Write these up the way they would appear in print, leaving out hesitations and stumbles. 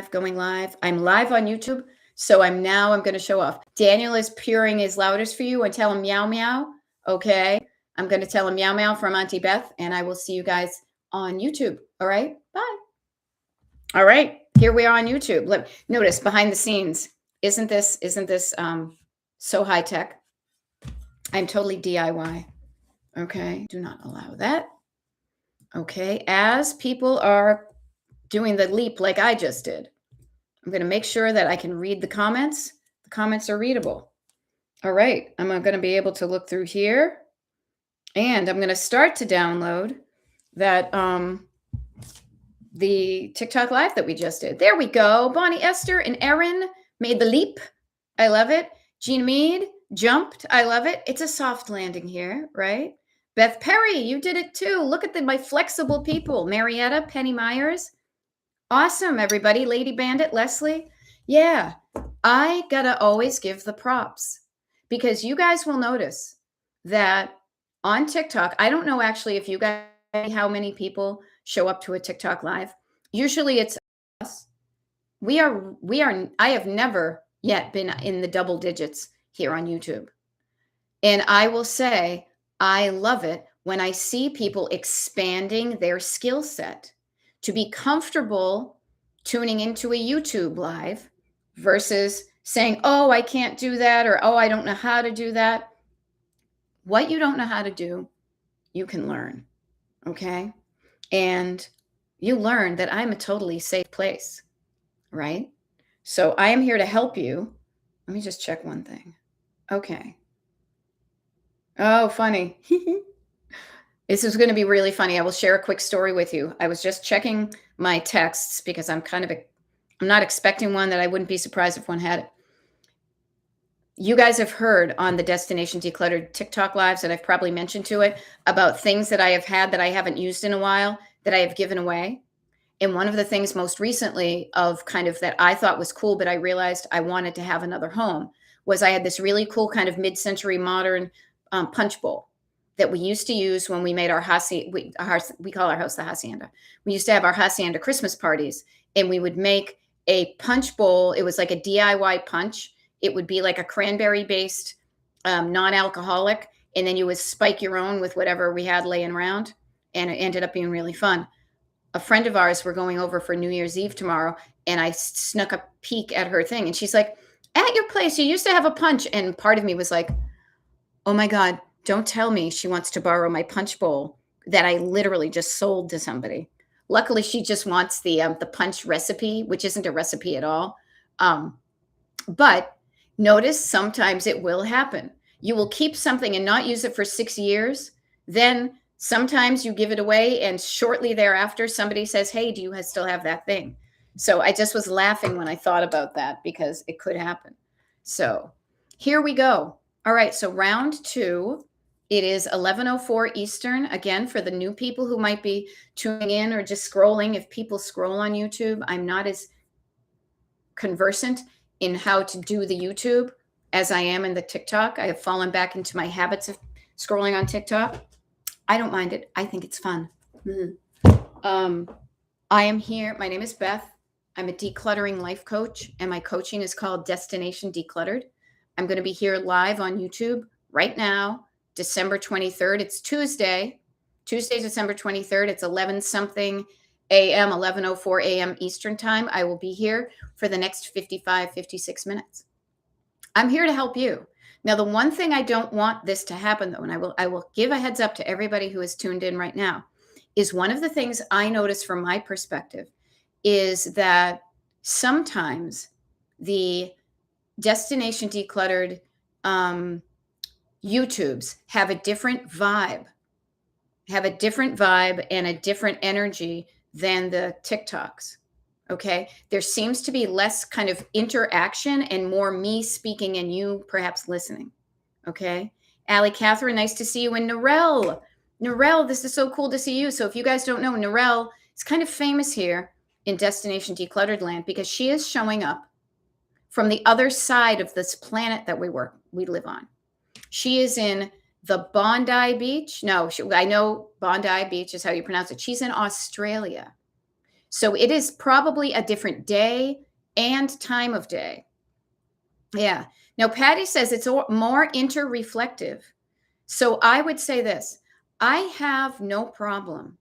Going live. I'm live on YouTube, so I'm going to show off. Daniel is purring his loudest for you and tell him meow meow. Okay. I'm going to tell him meow meow from Auntie Beth, and I will see you guys on YouTube. All right. Bye. All right. Here we are on YouTube. Notice behind the scenes. Isn't this so high tech? I'm totally DIY. Okay. Do not allow that. Okay. As people are doing the leap like I just did, I'm going to make sure that I can read the comments. The comments are readable. All right. I'm going to be able to look through here. And I'm going to start to download that the TikTok live that we just did. There we go. Bonnie Esther and Erin made the leap. I love it. Jean Mead jumped. I love it. It's a soft landing here, right? Beth Perry, you did it too. Look at my flexible people. Marietta, Penny Myers. Awesome, everybody. Lady Bandit, Leslie. Yeah, I gotta always give the props because you guys will notice that on TikTok, I don't know actually if you guys how many people show up to a TikTok live. Usually it's us. I have never yet been in the double digits here on YouTube. And I will say, I love it when I see people expanding their skill set to be comfortable tuning into a YouTube live versus saying, oh, I can't do that, or oh, I don't know how to do that. What you don't know how to do, you can learn, okay? And you learn that I'm a totally safe place, right? So I am here to help you. Let me just check one thing. Okay. Oh, funny. This is going to be really funny. I will share a quick story with you. I was just checking my texts because I'm not expecting one that I wouldn't be surprised if one had it. You guys have heard on the Destination Decluttered TikTok lives, and I've probably mentioned to it about things that I have had that I haven't used in a while that I have given away. And one of the things most recently of kind of that I thought was cool, but I realized I wanted to have another home was I had this really cool kind of mid-century modern punch bowl that we used to use when we made our we call our house the hacienda. We used to have our hacienda Christmas parties, and we would make a punch bowl. It was like a DIY punch. It would be like a cranberry-based, non-alcoholic, and then you would spike your own with whatever we had laying around, and it ended up being really fun. A friend of ours, we're going over for New Year's Eve tomorrow, and I snuck a peek at her thing, and she's like, at your place, you used to have a punch, and part of me was like, oh my God, don't tell me she wants to borrow my punch bowl that I literally just sold to somebody. Luckily, she just wants the punch recipe, which isn't a recipe at all. But notice sometimes it will happen. You will keep something and not use it for 6 years. Then sometimes you give it away, and shortly thereafter, somebody says, hey, do you still have that thing? So I just was laughing when I thought about that because it could happen. So here we go. All right, so round 2. It is 11:04 Eastern. Again, for the new people who might be tuning in or just scrolling, if people scroll on YouTube, I'm not as conversant in how to do the YouTube as I am in the TikTok. I have fallen back into my habits of scrolling on TikTok. I don't mind it. I think it's fun. I am here. My name is Beth. I'm a decluttering life coach, and my coaching is called Destination Decluttered. I'm going to be here live on YouTube right now, December 23rd. It's Tuesday, December 23rd. It's 11-something a.m., 11:04 a.m. Eastern time. I will be here for the next 56 minutes. I'm here to help you. Now, the one thing I don't want this to happen, though, and I will give a heads up to everybody who is tuned in right now, is one of the things I notice from my perspective is that sometimes the Destination Decluttered YouTubes have a different vibe and a different energy than the TikToks. Okay. There seems to be less kind of interaction and more me speaking and you perhaps listening. Okay. Allie Catherine, nice to see you. And Narelle, this is so cool to see you. So if you guys don't know, Narelle is kind of famous here in Destination Decluttered land because she is showing up from the other side of this planet that we live on. She is in the Bondi Beach. No, I know Bondi Beach is how you pronounce it. She's in Australia. So it is probably a different day and time of day. Yeah. Now, Patty says it's more inter-reflective. So I would say this. I have no problem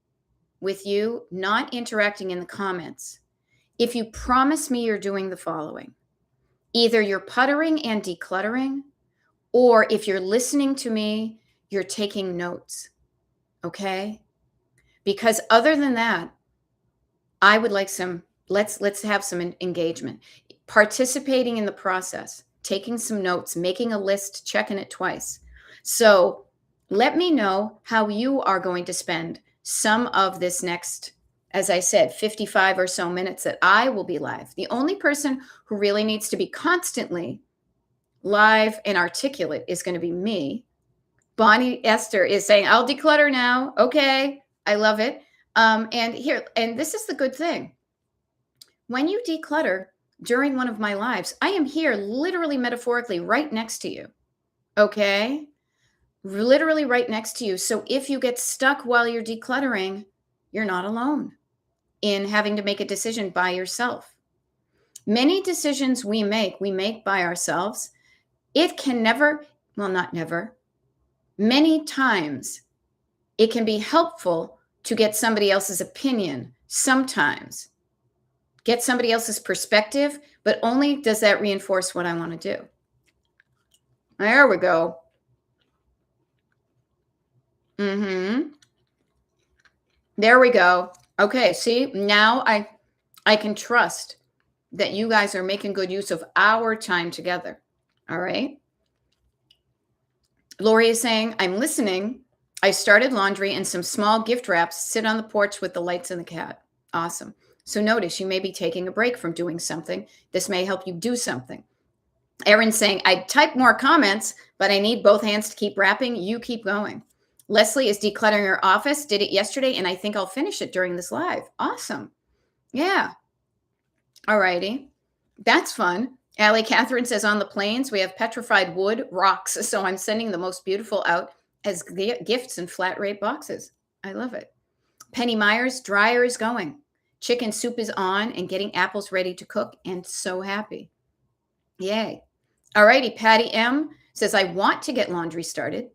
with you not interacting in the comments if you promise me you're doing the following. Either you're puttering and decluttering, or if you're listening to me, you're taking notes. Okay? Because other than that, I would like let's have some engagement. Participating in the process, taking some notes, making a list, checking it twice. So let me know how you are going to spend some of this next, as I said, 55 or so minutes that I will be live. The only person who really needs to be constantly live and articulate is going to be me. Bonnie Esther is saying, I'll declutter now. Okay. I love it. And this is the good thing. When you declutter during one of my lives, I am here literally metaphorically right next to you. Okay. Literally right next to you. So if you get stuck while you're decluttering, you're not alone in having to make a decision by yourself. Many decisions we make by ourselves. It can never, well, not never, many times it can be helpful to get somebody else's opinion sometimes. Get somebody else's perspective, but only does that reinforce what I want to do. There we go. There we go. Okay, see, now I can trust that you guys are making good use of our time together. All right. Lori is saying, I'm listening. I started laundry and some small gift wraps sit on the porch with the lights and the cat. Awesome. So notice you may be taking a break from doing something. This may help you do something. Erin's saying, I type more comments, but I need both hands to keep wrapping. You keep going. Leslie is decluttering her office. Did it yesterday, and I think I'll finish it during this live. Awesome. Yeah. All righty. That's fun. Allie Catherine says, on the plains, we have petrified wood, rocks. So I'm sending the most beautiful out as gifts in flat rate boxes. I love it. Penny Myers, dryer is going. Chicken soup is on and getting apples ready to cook, and so happy. Yay. All righty. Patty M says, I want to get laundry started.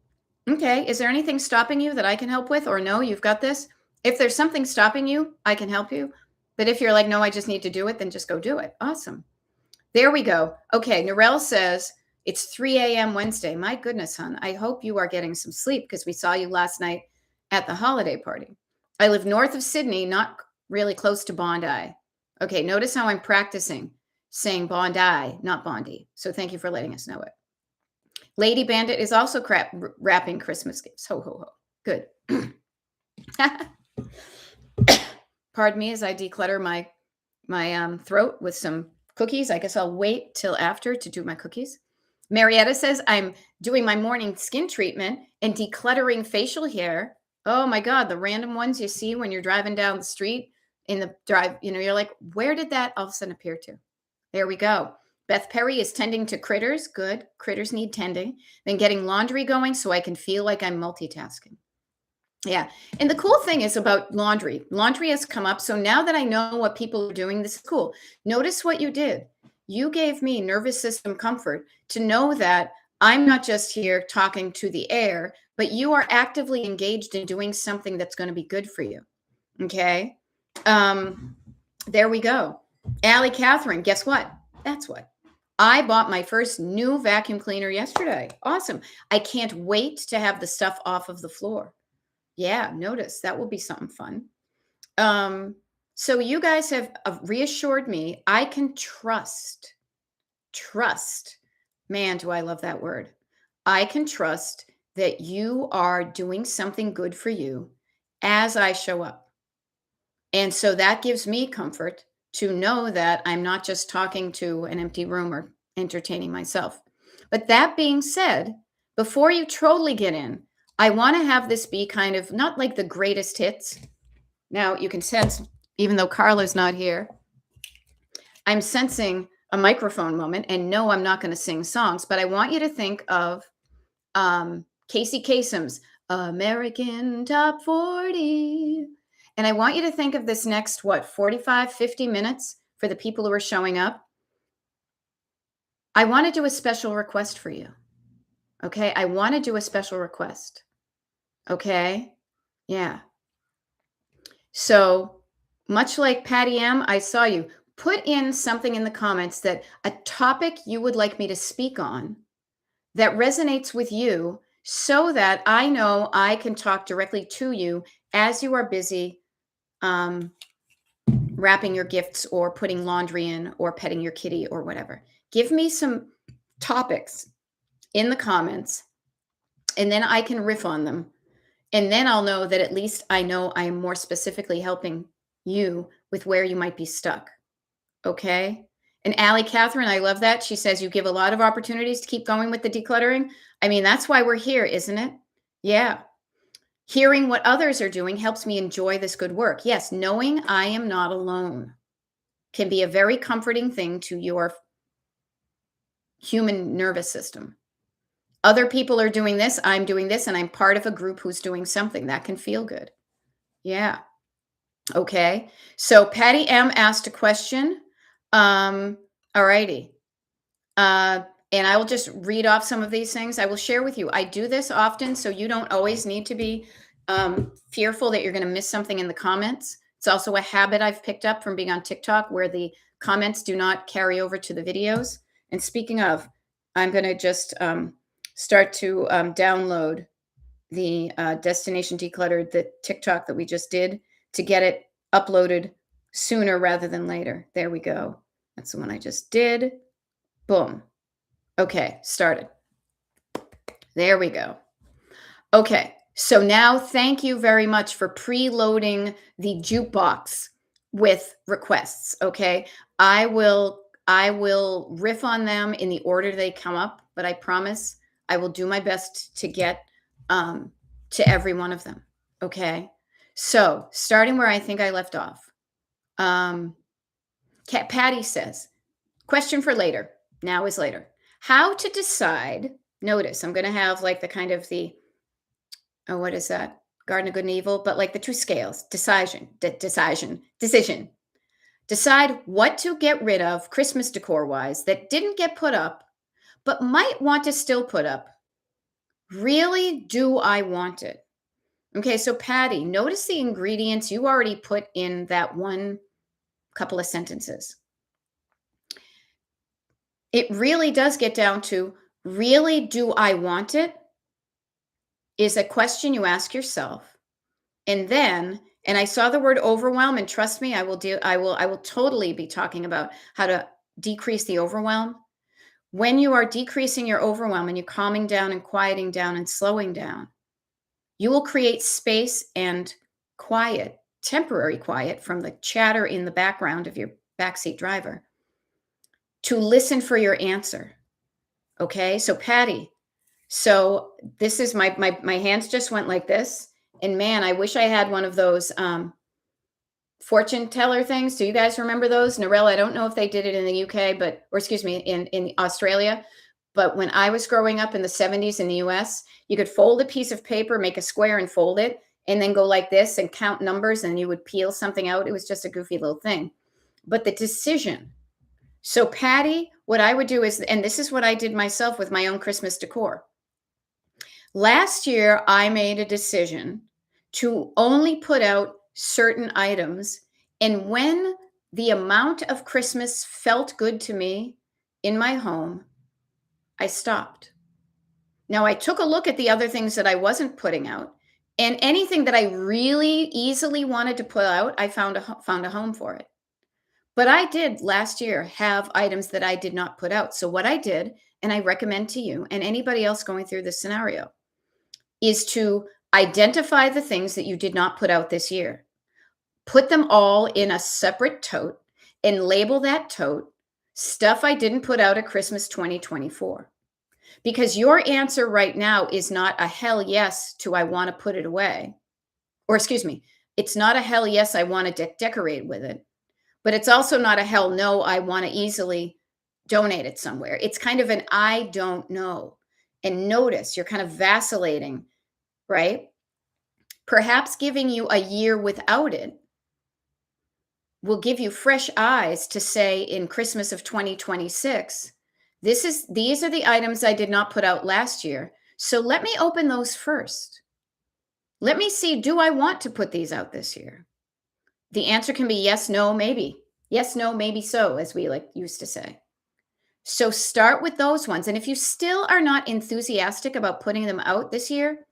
Okay. Is there anything stopping you that I can help with, or no, you've got this? If there's something stopping you, I can help you. But if you're like, no, I just need to do it, then just go do it. Awesome. There we go. Okay. Narelle says, it's 3 a.m. Wednesday. My goodness, hon. I hope you are getting some sleep because we saw you last night at the holiday party. I live north of Sydney, not really close to Bondi. Okay. Notice how I'm practicing saying Bondi, not Bondi. So thank you for letting us know it. Lady Bandit is also wrapping Christmas gifts. Ho, ho, ho. Good. Pardon me as I declutter my throat with some cookies. I guess I'll wait till after to do my cookies. Marietta says, I'm doing my morning skin treatment and decluttering facial hair. Oh my God, the random ones you see when you're driving down the street in the drive, you're like, where did that all of a sudden appear to? There we go. Beth Perry is tending to critters. Good. Critters need tending. Then getting laundry going so I can feel like I'm multitasking. Yeah. And the cool thing is about laundry has come up. So now that I know what people are doing, this is cool. Notice what you did. You gave me nervous system comfort to know that I'm not just here talking to the air, but you are actively engaged in doing something that's going to be good for you. Okay. There we go. Allie Catherine, guess what? That's what. I bought my first new vacuum cleaner yesterday. Awesome. I can't wait to have the stuff off of the floor. Yeah, notice that will be something fun. So you guys have reassured me I can trust. Man, do I love that word. I can trust that you are doing something good for you as I show up. And so that gives me comfort to know that I'm not just talking to an empty room or entertaining myself. But that being said, before you totally get in, I want to have this be kind of not like the greatest hits. Now you can sense, even though Carla's not here, I'm sensing a microphone moment, and no, I'm not going to sing songs, but I want you to think of Casey Kasem's American Top 40. And I want you to think of this next, 45, 50 minutes for the people who are showing up. I want to do a special request for you. Okay. I want to do a special request. Okay. Yeah. So much like Patty M, I saw you. Put in something in the comments that a topic you would like me to speak on that resonates with you so that I know I can talk directly to you as you are busy wrapping your gifts or putting laundry in or petting your kitty or whatever. Give me some topics in the comments and then I can riff on them. And then I'll know that at least I know I am more specifically helping you with where you might be stuck. Okay. And Allie Catherine, I love that. She says you give a lot of opportunities to keep going with the decluttering. I mean, that's why we're here, isn't it? Yeah. Hearing what others are doing helps me enjoy this good work. Yes, knowing I am not alone can be a very comforting thing to your human nervous system. Other people are doing this, I'm doing this, and I'm part of a group who's doing something. That can feel good. Yeah. Okay. So Patty M asked a question. All righty. And I will just read off some of these things. I will share with you. I do this often, so you don't always need to be fearful that you're going to miss something in the comments. It's also a habit I've picked up from being on TikTok where the comments do not carry over to the videos. And speaking of, I'm going to just start to download the Destination Decluttered, the TikTok that we just did, to get it uploaded sooner rather than later. There we go. That's the one I just did. Boom. Okay, started. There we go. Okay, so now thank you very much for preloading the jukebox with requests. Okay, I will riff on them in the order they come up, but I promise I will do my best to get to every one of them. Okay, so starting where I think I left off. Patty says, question for later. Now is later. How to decide. Notice I'm going to have like the kind of the, oh, what is that? Garden of Good and Evil, but like the two scales. Decision. Decide what to get rid of Christmas decor wise that didn't get put up, but might want to still put up. Really, do I want it? Okay, so Patty, notice the ingredients you already put in that one couple of sentences. It really does get down to, really, do I want it? Is a question you ask yourself. And then, and I saw the word overwhelm, and trust me, I will totally be talking about how to decrease the overwhelm. When you are decreasing your overwhelm and you're calming down and quieting down and slowing down, you will create space and quiet, temporary quiet from the chatter in the background of your backseat driver to listen for your answer. Okay, so Patty, so this is my hands just went like this. And man, I wish I had one of those fortune teller things. Do you guys remember those? Narelle, I don't know if they did it in the UK, or excuse me, in Australia. But when I was growing up in the 70s in the US, you could fold a piece of paper, make a square and fold it, and then go like this and count numbers, and you would peel something out. It was just a goofy little thing. But the decision. So Patty, what I would do is, and this is what I did myself with my own Christmas decor. Last year, I made a decision to only put out certain items. And when the amount of Christmas felt good to me in my home, I stopped. Now, I took a look at the other things that I wasn't putting out, and anything that I really easily wanted to put out, I found a home for it. But I did last year have items that I did not put out. So what I did, and I recommend to you and anybody else going through this scenario, is to identify the things that you did not put out this year. Put them all in a separate tote and label that tote stuff I didn't put out at Christmas 2024. Because your answer right now is not a hell yes to I want to put it away. Or excuse me, it's not a hell yes, I want to decorate with it. But it's also not a hell no, I want to easily donate it somewhere. It's kind of an I don't know. And notice you're kind of vacillating, right? Perhaps giving you a year without it will give you fresh eyes to say in Christmas of 2026, these are the items I did not put out last year. So let me open those first. Let me see, do I want to put these out this year? The answer can be yes, no, maybe. Yes, no, maybe so, as we used to say. So start with those ones. And if you still are not enthusiastic about putting them out this year,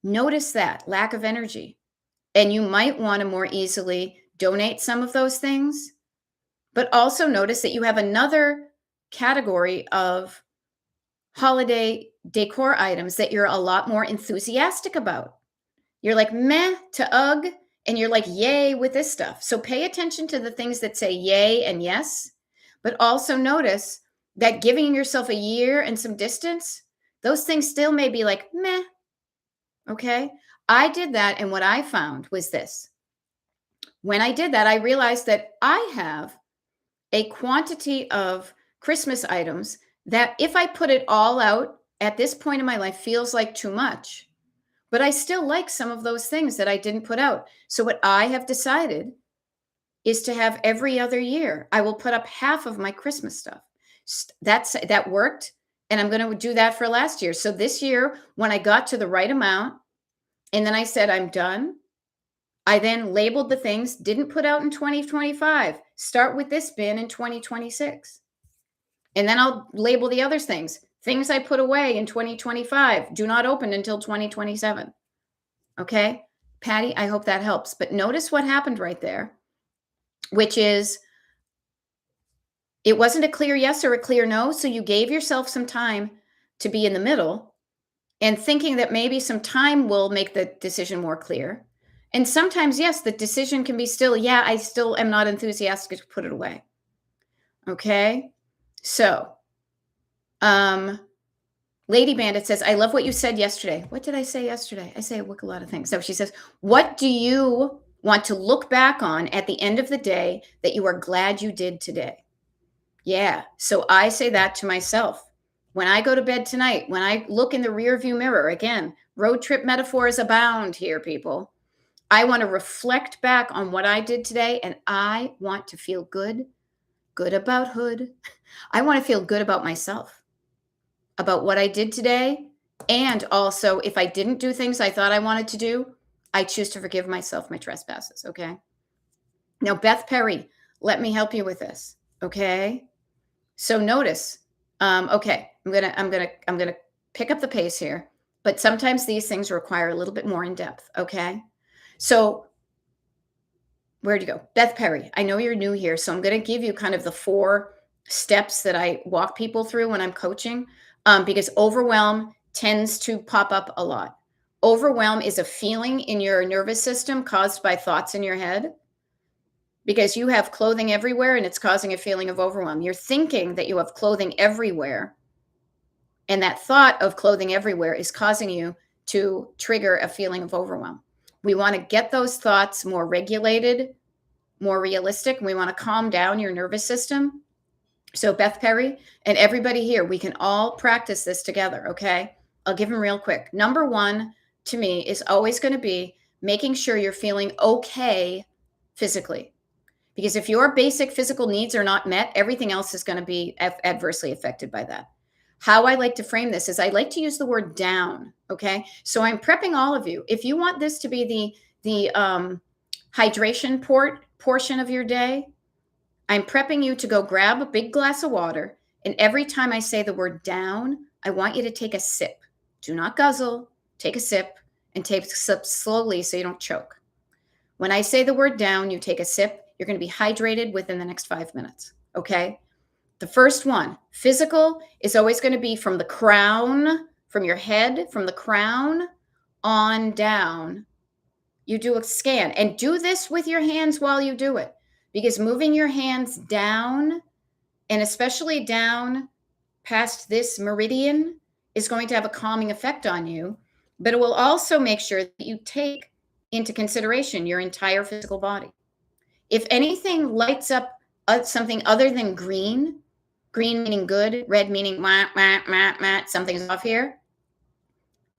notice that lack of energy. And you might want to more easily donate some of those things, but also notice that you have another category of holiday decor items that you're a lot more enthusiastic about. You're like meh to ugh, and you're like yay with this stuff. So pay attention to the things that say yay and yes, but also notice that giving yourself a year and some distance, those things still may be like meh. Okay. I did that. And what I found was this. When I did that, I realized that I have a quantity of Christmas items that if I put it all out at this point in my life feels like too much. But I still like some of those things that I didn't put out. So what I have decided is to have every other year, I will put up half of my Christmas stuff. That worked. And I'm going to do that for last year. So this year, when I got to the right amount, and then I said, I'm done. I then labeled the things, didn't put out in 2025. Start with this bin in 2026. And then I'll label the other things. Things I put away in 2025 do not open until 2027. Okay, Patty, I hope that helps. But notice what happened right there, which is it wasn't a clear yes or a clear no. So you gave yourself some time to be in the middle and thinking that maybe some time will make the decision more clear. And sometimes, yes, the decision can be still, yeah, I still am not enthusiastic to put it away. Okay, so Lady Bandit says, I love what you said yesterday. What did I say yesterday? I say a lot of things. So she says, what do you want to look back on at the end of the day that you are glad you did today? Yeah. So I say that to myself. When I go to bed tonight, when I look in the rear view mirror, again, road trip metaphors abound here, people. I want to reflect back on what I did today, and I want to feel good about hood. I want to feel good about myself, about what I did today. And also, if I didn't do things I thought I wanted to do, I choose to forgive myself my trespasses. Okay. Now, Beth Perry, let me help you with this. Okay. So notice, okay, I'm gonna pick up the pace here, but sometimes these things require a little bit more in depth. Okay. So where'd you go? Beth Perry, I know you're new here, so I'm going to give you kind of the 4 steps that I walk people through when I'm coaching, because overwhelm tends to pop up a lot. Overwhelm is a feeling in your nervous system caused by thoughts in your head, because you have clothing everywhere and it's causing a feeling of overwhelm. You're thinking that you have clothing everywhere, and that thought of clothing everywhere is causing you to trigger a feeling of overwhelm. We want to get those thoughts more regulated, more realistic. We want to calm down your nervous system. So Beth Perry and everybody here, we can all practice this together. Okay. I'll give them real quick. Number 1 to me is always going to be making sure you're feeling okay physically. Because if your basic physical needs are not met, everything else is going to be adversely affected by that. How I like to frame this is I like to use the word down. Okay. So I'm prepping all of you. If you want this to be the hydration portion of your day, I'm prepping you to go grab a big glass of water. And every time I say the word down, I want you to take a sip. Do not guzzle, take a sip, and take a sip slowly so you don't choke. When I say the word down, you take a sip, you're going to be hydrated within the next 5 minutes. Okay. The first one, physical, is always going to be from the crown, from your head, from the crown on down. You do a scan, and do this with your hands while you do it, because moving your hands down, and especially down past this meridian, is going to have a calming effect on you, but it will also make sure that you take into consideration your entire physical body. If anything lights up something other than green meaning good, red meaning something's off here,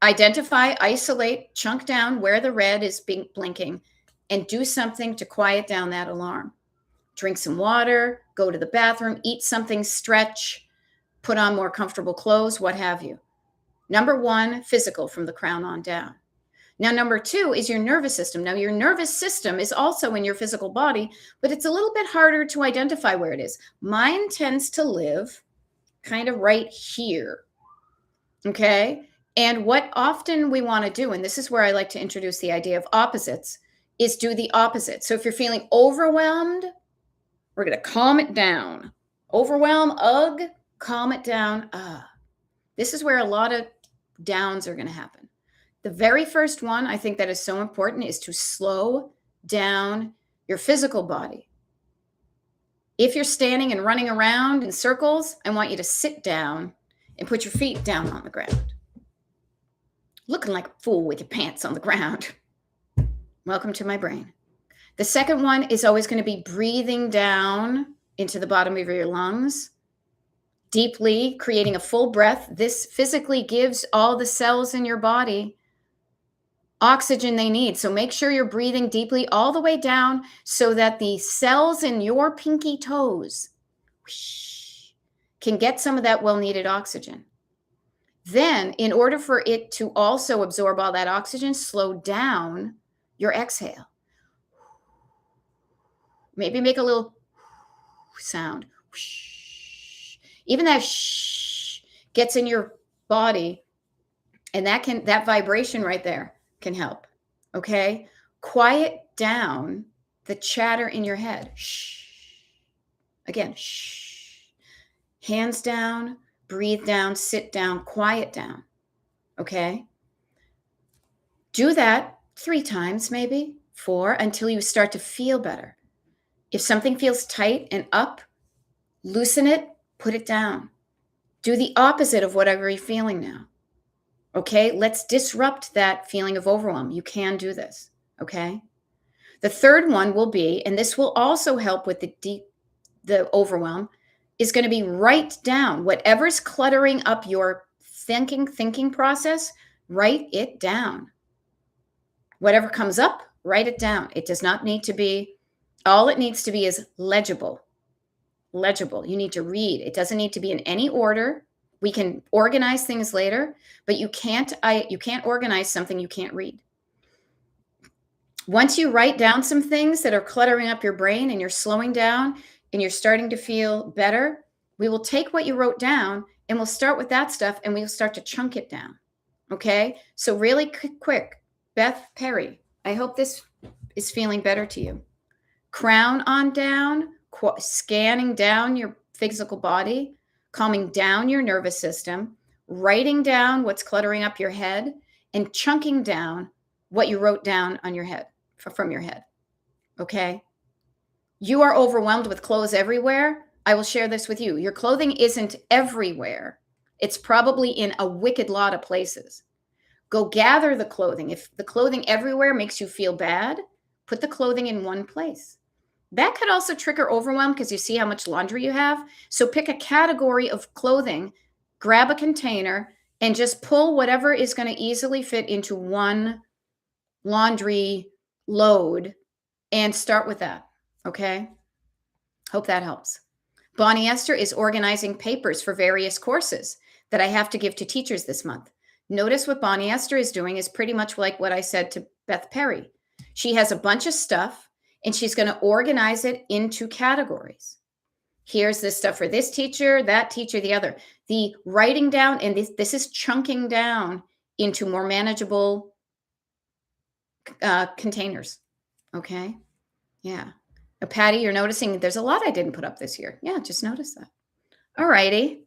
Identify, isolate, chunk down where the red is blinking, and do something to quiet down that alarm. Drink some water, go to the bathroom, eat something, stretch, put on more comfortable clothes, what have you. Number one, physical from the crown on down. Now, number two is your nervous system. Now, your nervous system is also in your physical body, but it's a little bit harder to identify where it is. Mine tends to live kind of right here. Okay. And what often we want to do, and this is where I like to introduce the idea of opposites, is do the opposite. So if you're feeling overwhelmed, we're going to calm it down. Overwhelm, ugh, calm it down. This is where a lot of downs are going to happen. The very first one, I think that is so important, is to slow down your physical body. If you're standing and running around in circles, I want you to sit down and put your feet down on the ground. Looking like a fool with your pants on the ground. Welcome to my brain. The second one is always going to be breathing down into the bottom of your lungs, deeply, creating a full breath. This physically gives all the cells in your body oxygen they need. So make sure you're breathing deeply all the way down so that the cells in your pinky toes can get some of that well-needed oxygen. Then, in order for it to also absorb all that oxygen, slow down your exhale. Maybe make a little sound. Even that gets in your body, and that vibration right there can help. Okay? Quiet down the chatter in your head. Again, hands down, breathe down, sit down, quiet down. Okay? Do that 3 times, maybe 4, until you start to feel better. If something feels tight and up, loosen it, put it down. Do the opposite of whatever you're feeling now. Okay? Let's disrupt that feeling of overwhelm. You can do this. Okay? The third one will be, and this will also help with the overwhelm, is going to be write down whatever's cluttering up your thinking process, write it down. Whatever comes up, write it down. It does not need to be, all it needs to be is legible. Legible. You need to read. It doesn't need to be in any order. We can organize things later, but you can't organize something you can't read. Once you write down some things that are cluttering up your brain and you're slowing down and you're starting to feel better, we will take what you wrote down and we'll start with that stuff and we'll start to chunk it down. Okay? So really quick, Beth Perry, I hope this is feeling better to you. Crown on down, scanning down your physical body, calming down your nervous system, writing down what's cluttering up your head, and chunking down what you wrote down on your head, from your head. Okay? You are overwhelmed with clothes everywhere. I will share this with you. Your clothing isn't everywhere. It's probably in a wicked lot of places. Go gather the clothing. If the clothing everywhere makes you feel bad, put the clothing in one place. That could also trigger overwhelm because you see how much laundry you have. So pick a category of clothing, grab a container, and just pull whatever is going to easily fit into one laundry load and start with that. Okay? Hope that helps. Bonnie Esther is organizing papers for various courses that I have to give to teachers this month. Notice what Bonnie Esther is doing is pretty much like what I said to Beth Perry. She has a bunch of stuff and she's going to organize it into categories. Here's this stuff for this teacher, that teacher, the other. The writing down, and this is chunking down into more manageable containers. Okay? Yeah. Patty, you're noticing there's a lot I didn't put up this year. Yeah, just notice that. All righty.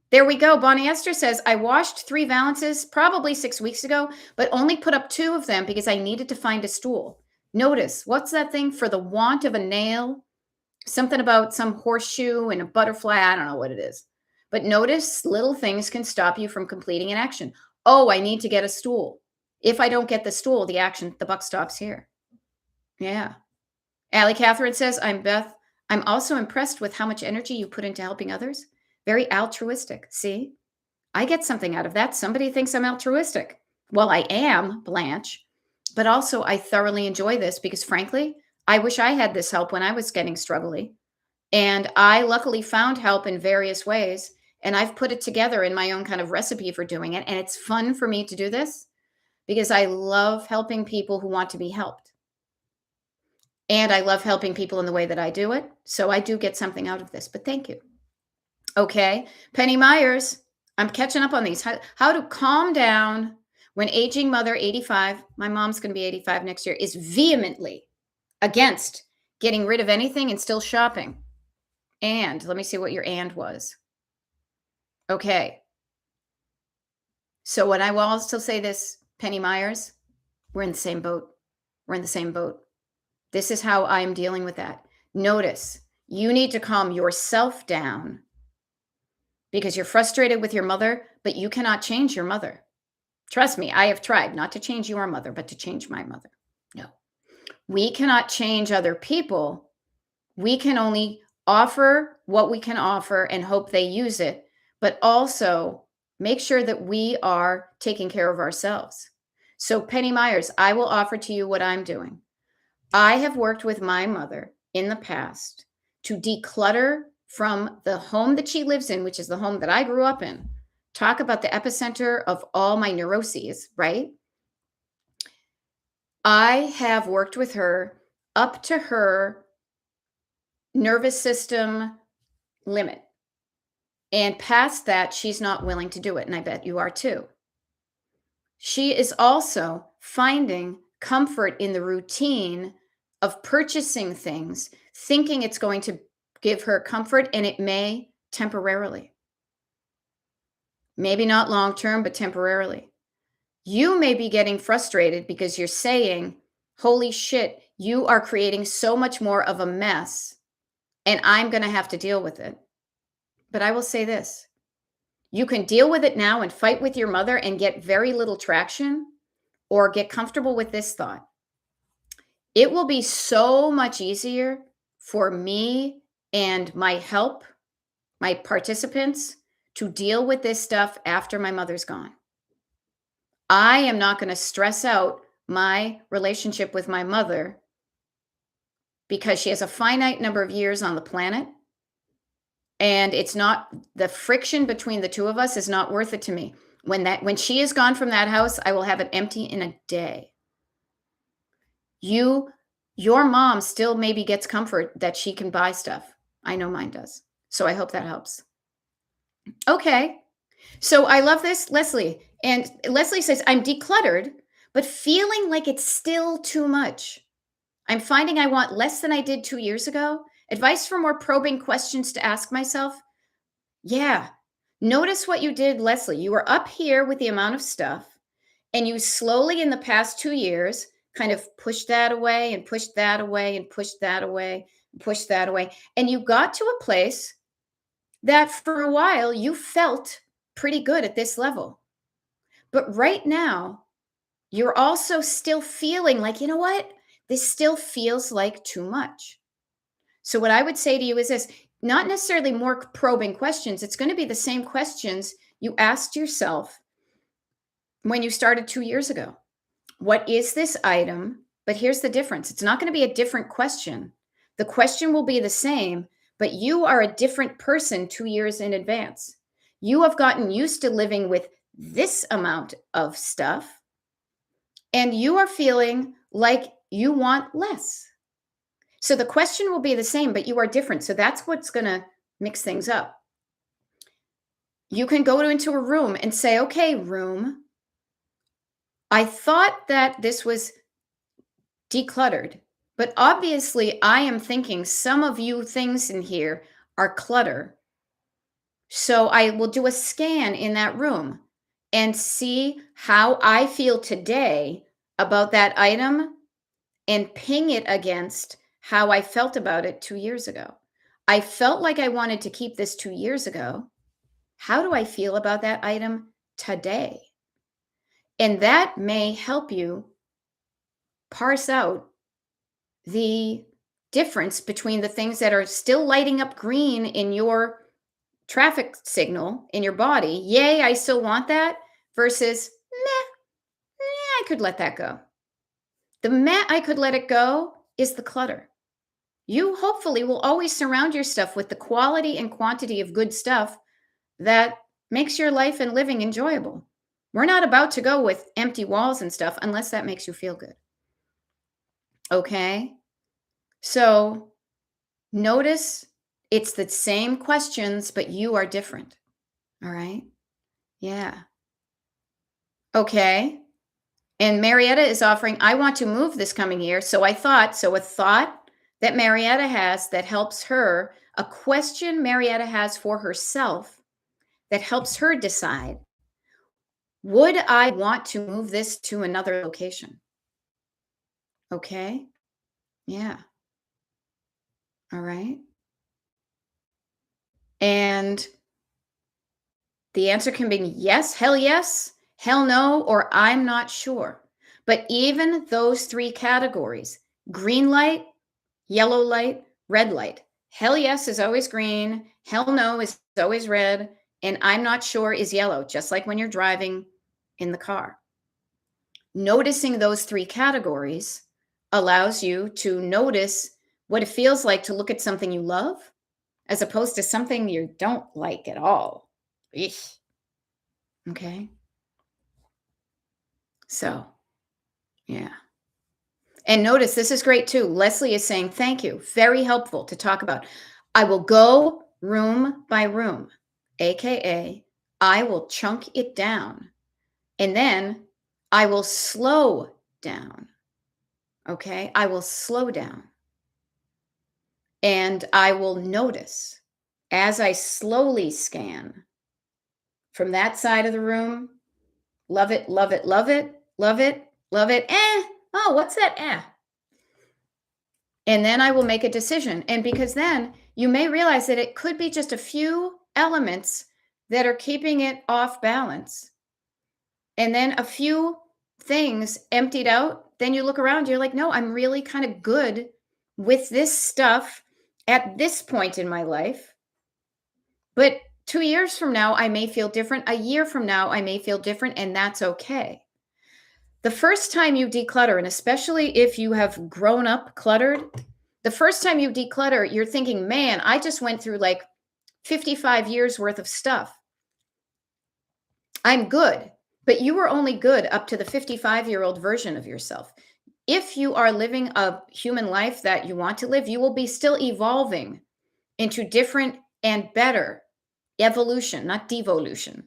There we go. Bonnie Esther says, I washed 3 valances probably 6 weeks ago, but only put up 2 of them because I needed to find a stool. Notice, what's that thing? For the want of a nail? Something about some horseshoe and a butterfly. I don't know what it is. But notice little things can stop you from completing an action. Oh, I need to get a stool. If I don't get the stool, the buck stops here. Yeah. Allie Catherine says, I'm Beth. I'm also impressed with how much energy you put into helping others. Very altruistic. See? I get something out of that. Somebody thinks I'm altruistic. Well, I am, Blanche, but also I thoroughly enjoy this because frankly, I wish I had this help when I was getting struggly. And I luckily found help in various ways. And I've put it together in my own kind of recipe for doing it. And it's fun for me to do this because I love helping people who want to be helped. And I love helping people in the way that I do it. So I do get something out of this, but thank you. Okay. Penny Myers, I'm catching up on these. How to calm down when aging mother, 85, my mom's going to be 85 next year, is vehemently against getting rid of anything and still shopping. And let me see what your and was. Okay. So what I will also say this, Penny Myers, we're in the same boat. We're in the same boat. This is how I'm dealing with that. Notice you need to calm yourself down because you're frustrated with your mother, but you cannot change your mother. Trust me, I have tried not to change your mother, but to change my mother. No, we cannot change other people. We can only offer what we can offer and hope they use it, but also make sure that we are taking care of ourselves. So Penny Myers, I will offer to you what I'm doing. I have worked with my mother in the past to declutter from the home that she lives in, which is the home that I grew up in. Talk about the epicenter of all my neuroses, right? I have worked with her up to her nervous system limit. And past that, she's not willing to do it. And I bet you are too. She is also finding comfort in the routine of purchasing things, thinking it's going to give her comfort, and it may temporarily. Maybe not long term, but temporarily. You may be getting frustrated because you're saying, holy shit, you are creating so much more of a mess, and I'm going to have to deal with it. But I will say this. You can deal with it now and fight with your mother and get very little traction, or get comfortable with this thought. It will be so much easier for me and my help, my participants, to deal with this stuff after my mother's gone. I am not going to stress out my relationship with my mother because she has a finite number of years on the planet. And it's not, the friction between the two of us is not worth it to me. When she is gone from that house, I will have it empty in a day. Your mom still maybe gets comfort that she can buy stuff. I know mine does. So I hope that helps. Okay. So I love this, Leslie. And Leslie says, I'm decluttered, but feeling like it's still too much. I'm finding I want less than I did 2 years ago. Advice for more probing questions to ask myself. Yeah. Notice what you did, Leslie. You were up here with the amount of stuff, and you slowly in the past 2 years kind of pushed that away and pushed that away and pushed that away and pushed that away. And you got to a place that for a while you felt pretty good at this level. But right now, you're also still feeling like, you know what? This still feels like too much. So what I would say to you is this, not necessarily more probing questions. It's going to be the same questions you asked yourself when you started 2 years ago. What is this item? But here's the difference. It's not going to be a different question. The question will be the same, but you are a different person 2 years in advance. You have gotten used to living with this amount of stuff, and you are feeling like you want less. So the question will be the same, but you are different. So that's what's going to mix things up. You can go into a room and say, okay, room, I thought that this was decluttered, but obviously I am thinking some of you things in here are clutter. So I will do a scan in that room and see how I feel today about that item and ping it against how I felt about it 2 years ago. I felt like I wanted to keep this 2 years ago. How do I feel about that item today? And that may help you parse out the difference between the things that are still lighting up green in your traffic signal in your body. Yay, I still want that, versus I could let that go. The I could let it go is the clutter. You hopefully will always surround your stuff with the quality and quantity of good stuff that makes your life and living enjoyable. We're not about to go with empty walls and stuff unless that makes you feel good. Okay? So notice it's the same questions, but you are different. All right? Yeah. Okay. And Marietta is offering, I want to move this coming year. So a thought that Marietta has that helps her, a question Marietta has for herself that helps her decide, would I want to move this to another location? Okay. Yeah. All right. And the answer can be yes, hell no, or I'm not sure. But even those three categories, green light, yellow light, red light. Hell yes is always green. Hell no is always red. And I'm not sure is yellow, just like when you're driving in the car. Noticing those three categories allows you to notice what it feels like to look at something you love as opposed to something you don't like at all. Eesh. Okay. So, yeah. And notice this is great too. Leslie is saying, thank you. Very helpful to talk about. I will go room by room, AKA, I will chunk it down. And then I will slow down. Okay. I will slow down. And I will notice as I slowly scan from that side of the room. Love it, love it, love it, love it, love it. Oh, what's that? And then I will make a decision. And because then you may realize that it could be just a few elements that are keeping it off balance. And then a few things emptied out. Then you look around, you're like, no, I'm really kind of good with this stuff at this point in my life. But 2 years from now, I may feel different. A year from now, I may feel different. And that's okay. The first time you declutter, and especially if you have grown up cluttered, the first time you declutter, you're thinking, man, I just went through like 55 years worth of stuff. I'm good, but you were only good up to the 55-year-old version of yourself. If you are living a human life that you want to live, you will be still evolving into different and better evolution, not devolution,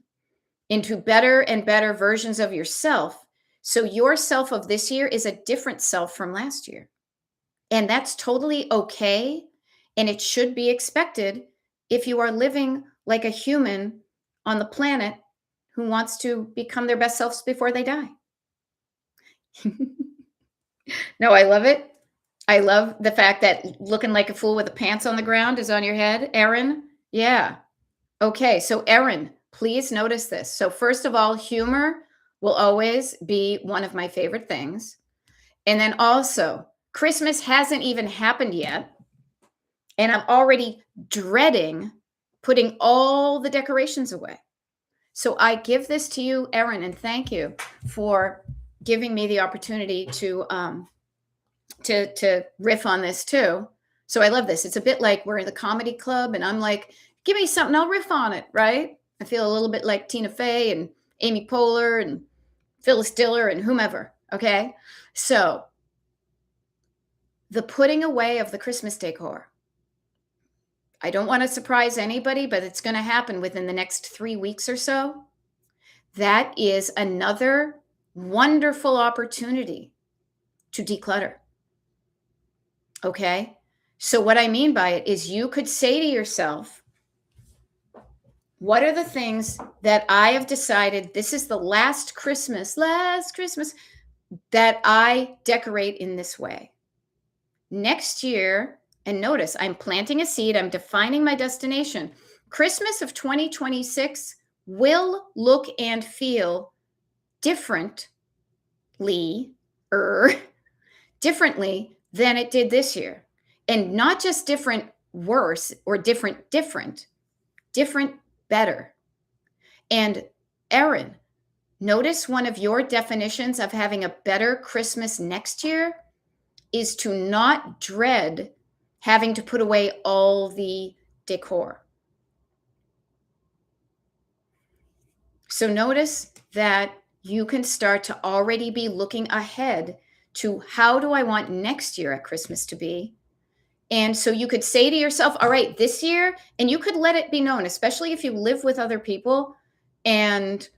into better and better versions of yourself. So your self of this year is a different self from last year. And that's totally okay. And it should be expected if you are living like a human on the planet who wants to become their best selves before they die. No, I love it. I love the fact that looking like a fool with the pants on the ground is on your head, Erin. Yeah. Okay. So, Erin, please notice this. So, first of all, humor will always be one of my favorite things. And then also, Christmas hasn't even happened yet. And I'm already dreading putting all the decorations away. So I give this to you, Erin, and thank you for giving me the opportunity to riff on this too. So I love this. It's a bit like we're in the comedy club and I'm like, give me something, I'll riff on it, right? I feel a little bit like Tina Fey and Amy Poehler and Phyllis Diller and whomever, okay? So the putting away of the Christmas decor. I don't want to surprise anybody, but it's going to happen within the next 3 weeks or so. That is another wonderful opportunity to declutter. Okay? So what I mean by it is you could say to yourself, what are the things that I have decided this is the last Christmas that I decorate in this way? Next year, and notice I'm planting a seed, I'm defining my destination. Christmas of 2026 will look and feel differently than it did this year. And not just different worse or different. different, better. And Erin, notice one of your definitions of having a better Christmas next year is to not dread having to put away all the decor. So notice that you can start to already be looking ahead to how do I want next year at Christmas to be? And so you could say to yourself, all right, this year, and you could let it be known, especially if you live with other people and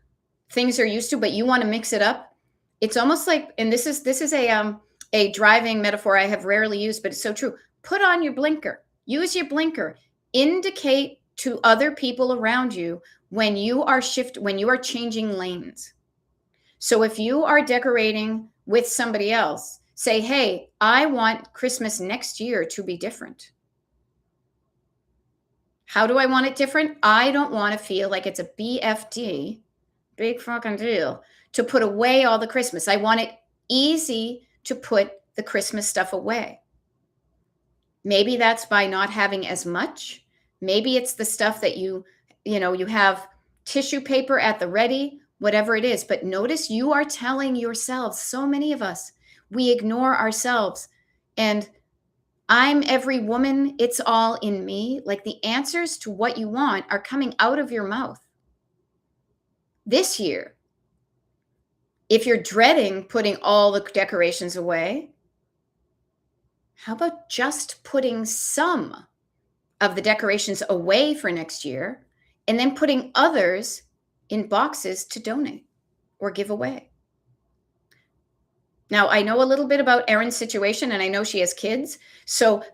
things are used to, but you want to mix it up. It's almost like, and this is a driving metaphor I have rarely used, but it's so true. Put on your blinker. Use your blinker. Indicate to other people around you when you are changing lanes. So if you are decorating with somebody else, say, hey, I want Christmas next year to be different. How do I want it different? I don't want to feel like it's a BFD, big fucking deal, to put away all the Christmas. I want it easy to put the Christmas stuff away. Maybe that's by not having as much. Maybe it's the stuff that you have tissue paper at the ready, whatever it is. But notice you are telling yourselves, so many of us, we ignore ourselves. And I'm every woman, it's all in me. Like the answers to what you want are coming out of your mouth. This year, if you're dreading putting all the decorations away, how about just putting some of the decorations away for next year and then putting others in boxes to donate or give away? Now, I know a little bit about Erin's situation, and I know she has kids. So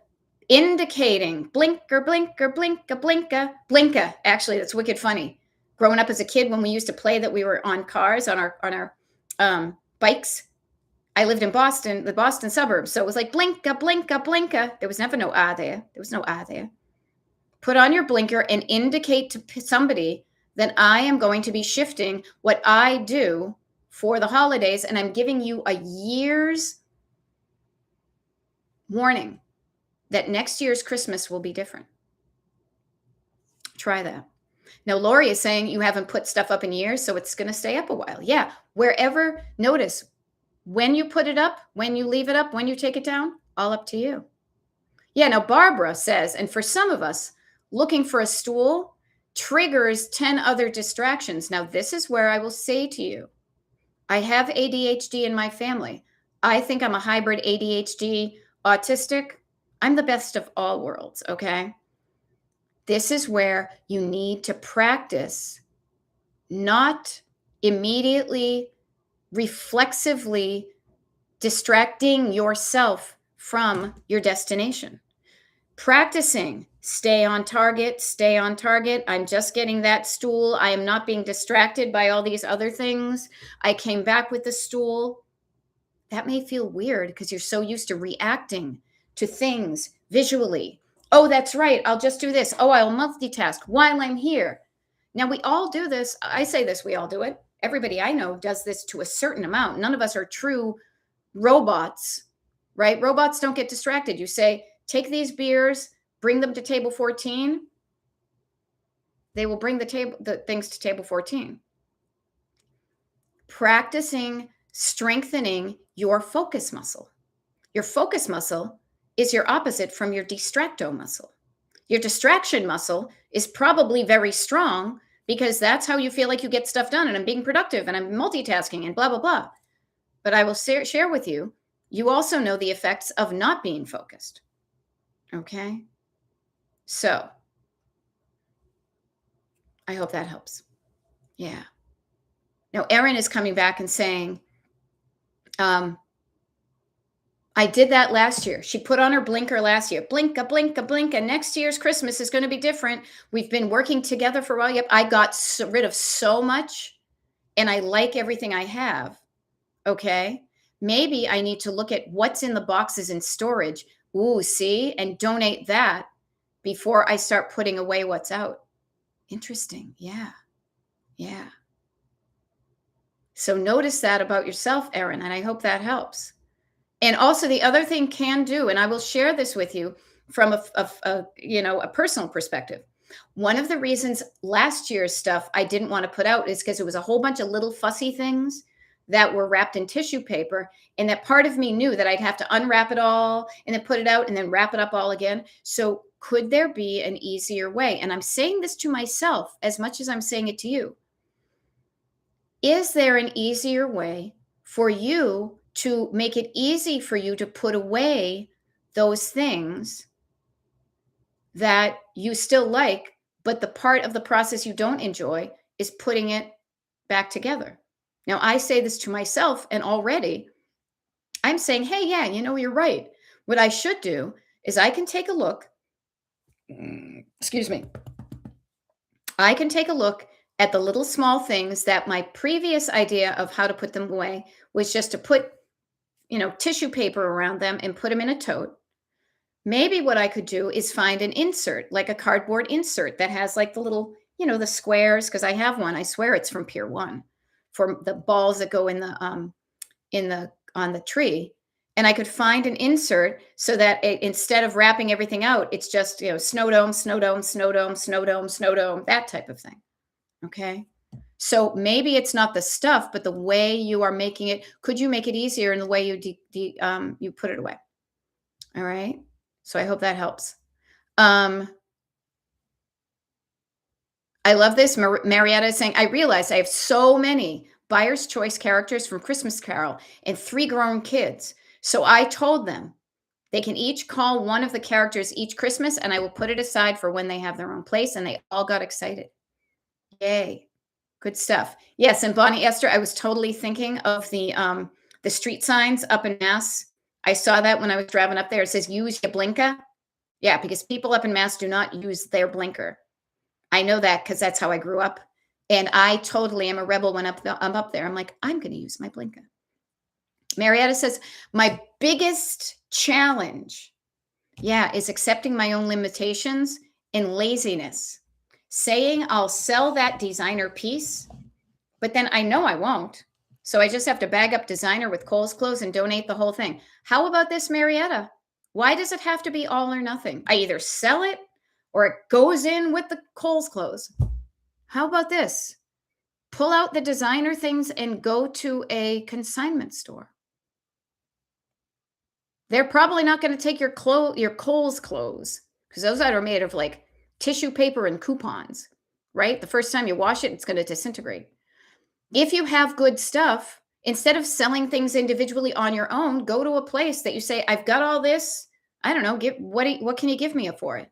indicating blinker, blinker, blinka, blinka, blinka. Actually, that's wicked funny. Growing up as a kid, when we used to play that we were on cars, on our bikes, I lived in Boston, the Boston suburbs. So it was like blinka, blinka, blinka. There was never no ah there. There was no ah there. Put on your blinker and indicate to somebody that I am going to be shifting what I do for the holidays, and I'm giving you a year's warning that next year's Christmas will be different. Try that. Now, Lori is saying you haven't put stuff up in years, so it's going to stay up a while. Yeah, wherever, notice when you put it up, when you leave it up, when you take it down, all up to you. Yeah, now Barbara says, and for some of us, looking for a stool triggers 10 other distractions. Now, this is where I will say to you, I have ADHD in my family. I think I'm a hybrid ADHD autistic. I'm the best of all worlds, okay? This is where you need to practice not immediately, reflexively distracting yourself from your destination. Practicing, stay on target, stay on target. I'm just getting that stool. I am not being distracted by all these other things. I came back with the stool. That may feel weird because you're so used to reacting to things visually. Oh, that's right. I'll just do this. Oh, I'll multitask while I'm here. Now, we all do this. I say this, we all do it. Everybody I know does this to a certain amount. None of us are true robots, right? Robots don't get distracted. You say, take these beers, bring them to table 14. They will bring the things to table 14. Practicing strengthening your focus muscle. Your focus muscle is your opposite from your distracto muscle. Your distraction muscle is probably very strong because that's how you feel like you get stuff done and I'm being productive and I'm multitasking and blah, blah, blah. But I will share with you, you also know the effects of not being focused. Okay? So, I hope that helps. Yeah. Now, Erin is coming back and saying, I did that last year. She put on her blinker last year. Blinka, blinka, blinka. Next year's Christmas is going to be different. We've been working together for a while. Yep, I got rid of so much and I like everything I have. Okay. Maybe I need to look at what's in the boxes in storage. Ooh, see, and donate that before I start putting away what's out. Interesting. Yeah. Yeah. So notice that about yourself, Erin, and I hope that helps. And also the other thing can do, and I will share this with you from a personal perspective. One of the reasons last year's stuff I didn't want to put out is because it was a whole bunch of little fussy things that were wrapped in tissue paper. And that part of me knew that I'd have to unwrap it all and then put it out and then wrap it up all again. So could there be an easier way? And I'm saying this to myself as much as I'm saying it to you. Is there an easier way for you to make it easy for you to put away those things that you still like, but the part of the process you don't enjoy is putting it back together? Now, I say this to myself, and already I'm saying, hey, yeah, you're right. What I should do is I can take a look. Excuse me. I can take a look at the little small things that my previous idea of how to put them away was just to put, tissue paper around them and put them in a tote. Maybe what I could do is find an insert, like a cardboard insert that has like the little, the squares, because I have one. I swear it's from Pier 1 for the balls that go on the tree. And I could find an insert so that instead of wrapping everything out, it's just, snow dome, snow dome, snow dome, snow dome, snow dome, that type of thing. Okay. So maybe it's not the stuff, but the way you are making it. Could you make it easier in the way you put it away? All right. So I hope that helps. I love this. Marietta is saying, I realize I have so many Buyer's Choice characters from Christmas Carol and 3 grown kids. So I told them they can each call one of the characters each Christmas, and I will put it aside for when they have their own place. And they all got excited. Yay. Good stuff. Yes. And Bonnie Esther, I was totally thinking of the street signs up in Mass. I saw that when I was driving up there. It says, use your blinker. Yeah, because people up in Mass do not use their blinker. I know that because that's how I grew up. And I totally am a rebel when I'm up there. I'm like, I'm going to use my blinker. Marietta says, my biggest challenge, is accepting my own limitations and laziness. Saying I'll sell that designer piece, but then I know I won't. So I just have to bag up designer with Kohl's clothes and donate the whole thing. How about this, Marietta? Why does it have to be all or nothing? I either sell it or it goes in with the Kohl's clothes. How about this? Pull out the designer things and go to a consignment store. They're probably not going to take your Kohl's clothes, because those are made of like tissue paper and coupons, right? The first time you wash it, it's going to disintegrate. If you have good stuff, instead of selling things individually on your own, go to a place that you say, I've got all this. I don't know. What can you give me for it?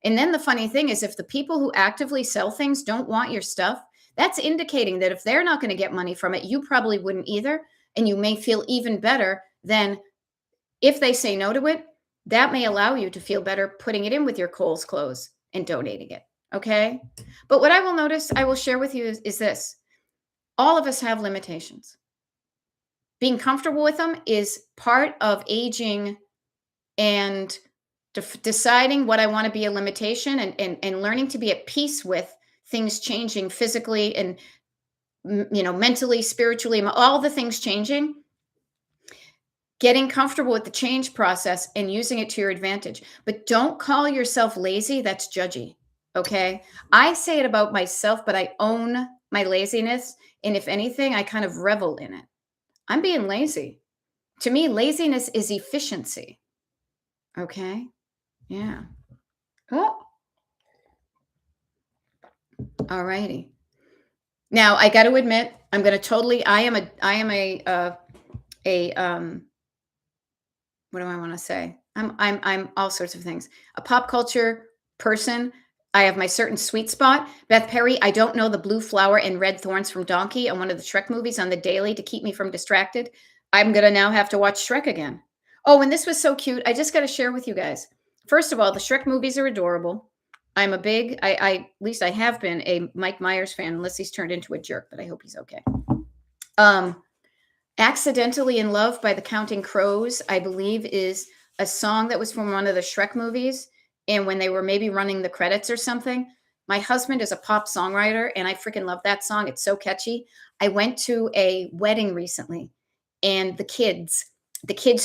And then the funny thing is, if the people who actively sell things don't want your stuff, that's indicating that if they're not going to get money from it, you probably wouldn't either. And you may feel even better than if they say no to it. That may allow you to feel better putting it in with your Kohl's clothes and donating it. Okay. But what I will share with you is this. All of us have limitations. Being comfortable with them is part of aging and deciding what I want to be a limitation, and learning to be at peace with things changing physically and, mentally, spiritually, all the things changing. Getting comfortable with the change process and using it to your advantage. But don't call yourself lazy. That's judgy. Okay. I say it about myself, but I own my laziness. And if anything, I kind of revel in it. I'm being lazy. To me, laziness is efficiency. Okay. Yeah. Oh. All righty. Now I got to admit, I am what do I want to say? I'm all sorts of things. A pop culture person. I have my certain sweet spot. Beth Perry, I don't know the blue flower and red thorns from Donkey on one of the Shrek movies on the daily to keep me from distracted. I'm going to now have to watch Shrek again. Oh, and this was so cute. I just got to share with you guys. First of all, the Shrek movies are adorable. I'm a big, at least I have been a Mike Myers fan, unless he's turned into a jerk, but I hope he's okay. Accidentally in Love by the Counting Crows, I believe, is a song that was from one of the Shrek movies. And when they were maybe running the credits or something, my husband is a pop songwriter and I freaking love that song. It's so catchy. I went to a wedding recently, and the kids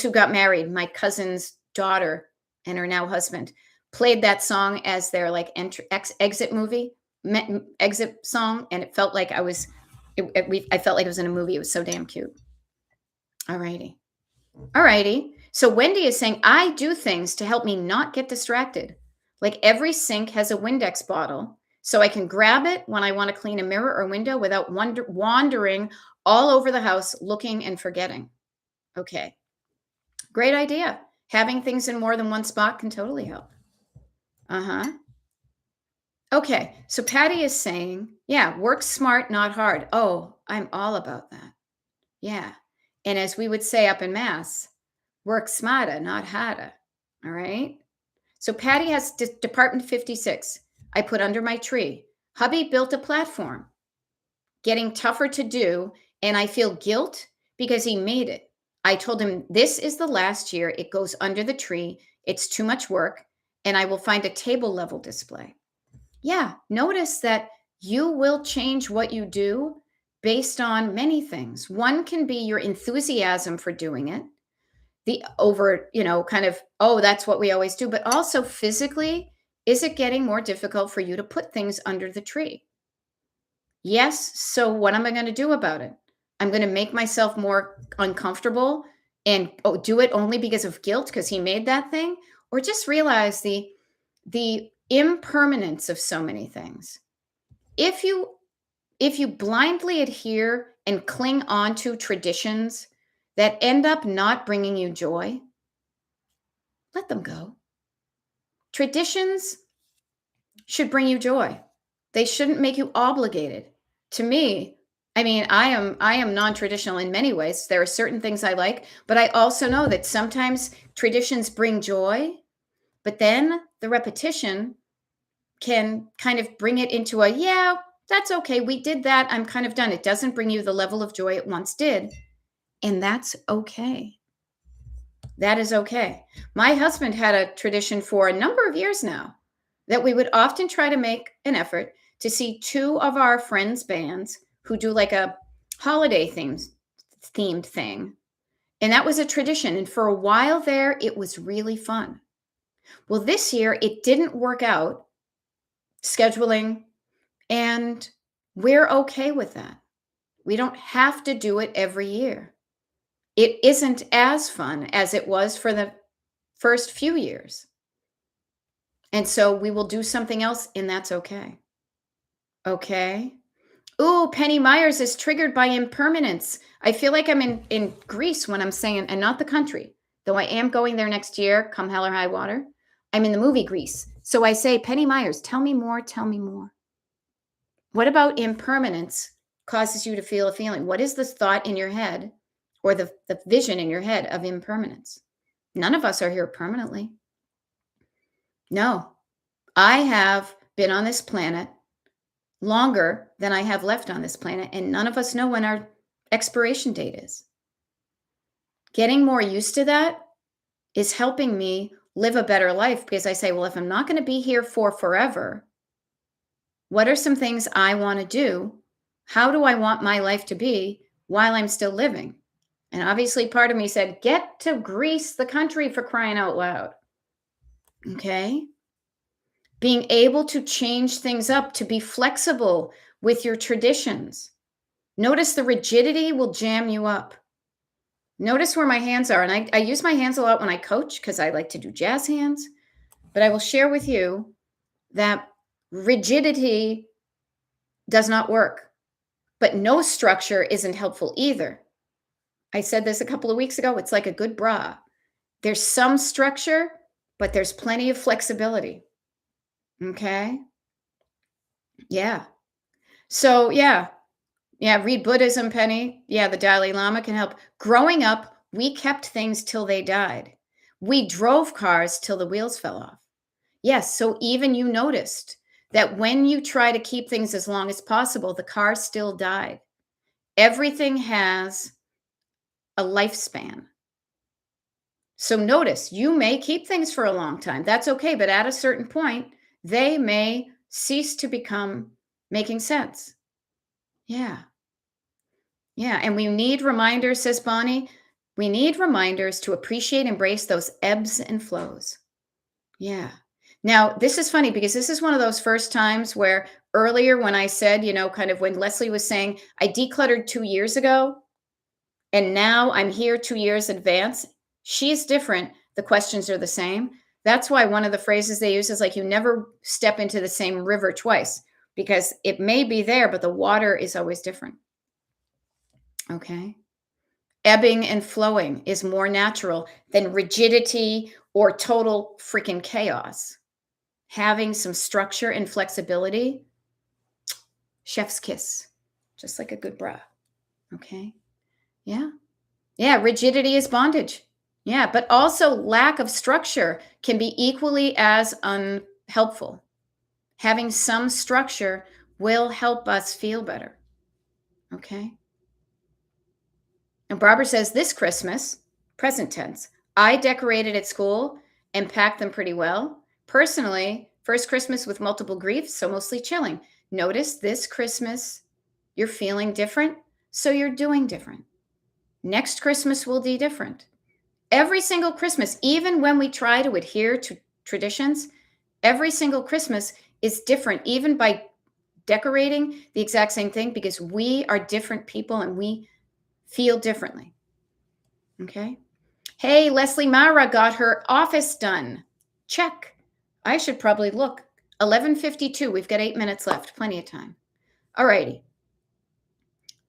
who got married, my cousin's daughter and her now husband, played that song as their like exit movie, exit song, and it felt like I felt like it was in a movie. It was so damn cute. All righty. All righty. So Wendy is saying, I do things to help me not get distracted. Like every sink has a Windex bottle, so I can grab it when I want to clean a mirror or window without wandering all over the house looking and forgetting. Okay. Great idea. Having things in more than one spot can totally help. Uh-huh. Okay. So Patty is saying, yeah, work smart, not hard. Oh, I'm all about that. Yeah. And as we would say up in Mass, work smarter, not harder. All right. So Patty has Department 56. I put under my tree. Hubby built a platform, getting tougher to do, and I feel guilt because he made it. I told him this is the last year. It goes under the tree. It's too much work, and I will find a table level display. Yeah, notice that you will change what you do based on many things. One can be your enthusiasm for doing it, the over, kind of, oh, that's what we always do, but also physically, is it getting more difficult for you to put things under the tree? Yes. So what am I going to do about it? I'm going to make myself more uncomfortable and do it only because of guilt because he made that thing, or just realize the impermanence of so many things. If you blindly adhere and cling on to traditions that end up not bringing you joy, let them go. Traditions should bring you joy. They shouldn't make you obligated. To me, I mean, I am non-traditional in many ways. There are certain things I like, but I also know that sometimes traditions bring joy, but then the repetition can kind of bring it into yeah, that's okay. We did that. I'm kind of done. It doesn't bring you the level of joy it once did. And that's okay. That is okay. My husband had a tradition for a number of years now that we would often try to make an effort to see two of our friends' bands who do like a holiday themed thing. And that was a tradition. And for a while there, it was really fun. Well, this year it didn't work out, scheduling, and we're okay with that. We don't have to do it every year. It isn't as fun as it was for the first few years. And so we will do something else, and that's okay. Okay. Ooh, Penny Myers is triggered by impermanence. I feel like I'm in Greece when I'm saying, and not the country, though I am going there next year, come hell or high water. I'm in the movie Grease. So I say, Penny Myers, tell me more, tell me more. What about impermanence causes you to feel a feeling? What is the thought in your head or the vision in your head of impermanence? None of us are here permanently. No, I have been on this planet longer than I have left on this planet, and none of us know when our expiration date is. Getting more used to that is helping me live a better life because I say, well, if I'm not going to be here for forever, what are some things I want to do? How do I want my life to be while I'm still living? And obviously part of me said, get to Greece, the country, for crying out loud. Okay. Being able to change things up, to be flexible with your traditions. Notice the rigidity will jam you up. Notice where my hands are. And I use my hands a lot when I coach because I like to do jazz hands. But I will share with you that rigidity does not work. But no structure isn't helpful either. I said this a couple of weeks ago. It's like a good bra. There's some structure, but there's plenty of flexibility. Okay. Yeah. So, yeah, read Buddhism, Penny. Yeah, the Dalai Lama can help. Growing up, we kept things till they died. We drove cars till the wheels fell off. Yes, so even you noticed that when you try to keep things as long as possible, the car still died. Everything has a lifespan. So notice, you may keep things for a long time. That's okay, but at a certain point, they may cease to become making sense. Yeah. Yeah. And we need reminders, says Bonnie. We need reminders to appreciate, embrace those ebbs and flows. Yeah. Now, this is funny because this is one of those first times where earlier when I said, kind of when Leslie was saying, I decluttered 2 years ago and now I'm here 2 years advance. She's different. The questions are the same. That's why one of the phrases they use is like, you never step into the same river twice because it may be there, but the water is always different. Okay. Ebbing and flowing is more natural than rigidity or total freaking chaos. Having some structure and flexibility, chef's kiss, just like a good bra. Okay. Yeah. Yeah. Rigidity is bondage. Yeah. But also lack of structure can be equally as unhelpful. Having some structure will help us feel better. Okay. And Barbara says this Christmas, present tense, I decorated at school and packed them pretty well. Personally, first Christmas with multiple griefs, so mostly chilling. Notice this Christmas, you're feeling different, so you're doing different. Next Christmas will be different. Every single Christmas, even when we try to adhere to traditions, every single Christmas is different, even by decorating the exact same thing, because we are different people and we feel differently. Okay. Hey, Leslie Mara got her office done. Check. I should probably look. 11:52. We've got 8 minutes left. Plenty of time. All righty.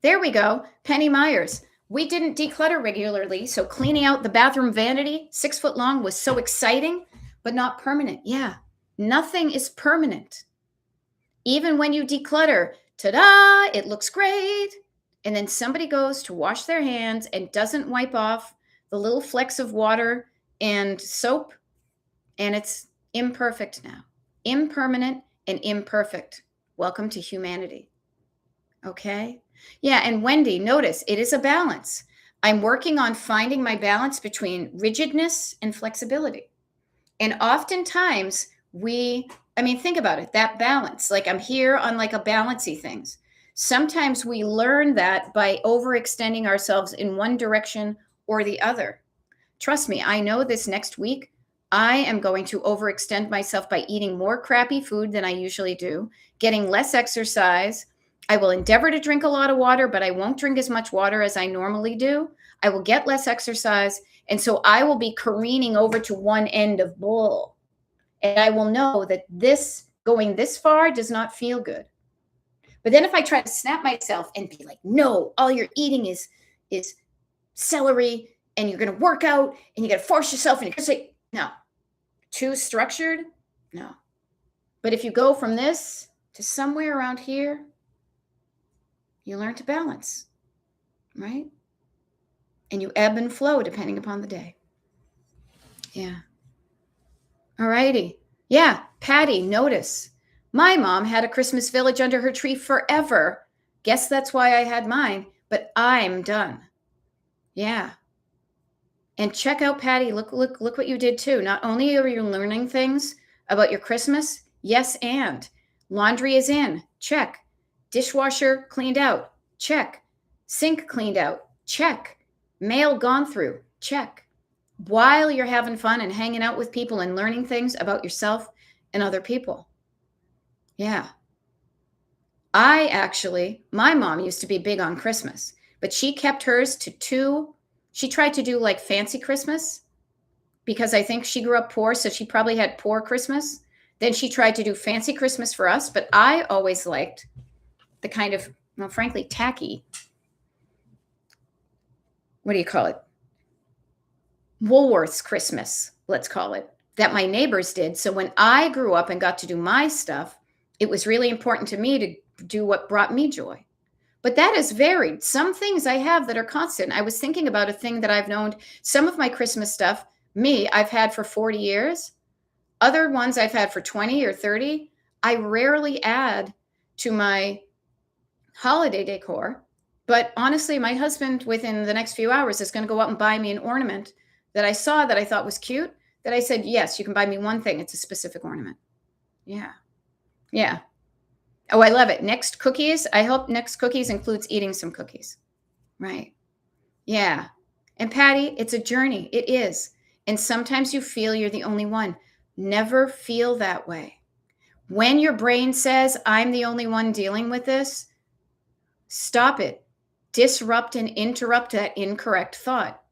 There we go. Penny Myers. We didn't declutter regularly, so cleaning out the bathroom vanity, 6 foot long, was so exciting, but not permanent. Yeah. Nothing is permanent. Even when you declutter, ta-da, it looks great. And then somebody goes to wash their hands and doesn't wipe off the little flecks of water and soap, and it's imperfect now. Impermanent and imperfect. Welcome to humanity. Okay? Yeah, and Wendy, notice it is a balance. I'm working on finding my balance between rigidness and flexibility. And oftentimes think about it, that balance. Like I'm here on like a balancy things. Sometimes we learn that by overextending ourselves in one direction or the other. Trust me, I know this next week, I am going to overextend myself by eating more crappy food than I usually do, getting less exercise. I will endeavor to drink a lot of water, but I won't drink as much water as I normally do. I will get less exercise. And so I will be careening over to one end of bull. And I will know that this going this far does not feel good. But then if I try to snap myself and be like, no, all you're eating is celery and you're going to work out and you got to force yourself and you're going to say, no, too structured. No. But if you go from this to somewhere around here, you learn to balance, right? And you ebb and flow depending upon the day. Yeah. All righty. Yeah. Patty, notice. My mom had a Christmas village under her tree forever. Guess that's why I had mine, but I'm done. Yeah. And check out Patty. Look what you did too. Not only are you learning things about your Christmas, yes, and laundry is in. Check. Dishwasher cleaned out. Check. Sink cleaned out. Check. Mail gone through. Check. While you're having fun and hanging out with people and learning things about yourself and other people. Yeah. My mom used to be big on Christmas, but she kept hers to 2. She tried to do like fancy Christmas because I think she grew up poor, so she probably had poor Christmas. Then she tried to do fancy Christmas for us, but I always liked the kind of, frankly, tacky, what do you call it? Woolworth's Christmas, let's call it, that my neighbors did. So when I grew up and got to do my stuff, it was really important to me to do what brought me joy. But that is varied. Some things I have that are constant. I was thinking about a thing that I've known. Some of my Christmas stuff, I've had for 40 years. Other ones I've had for 20 or 30. I rarely add to my holiday decor. But honestly, my husband, within the next few hours, is going to go out and buy me an ornament that I saw that I thought was cute, that I said, yes, you can buy me one thing. It's a specific ornament. Yeah. Yeah. Oh, I love it. Next cookies. I hope next cookies includes eating some cookies. Right. Yeah. And Patty, it's a journey. It is. And sometimes you feel you're the only one. Never feel that way. When your brain says, I'm the only one dealing with this, stop it. Disrupt and interrupt that incorrect thought.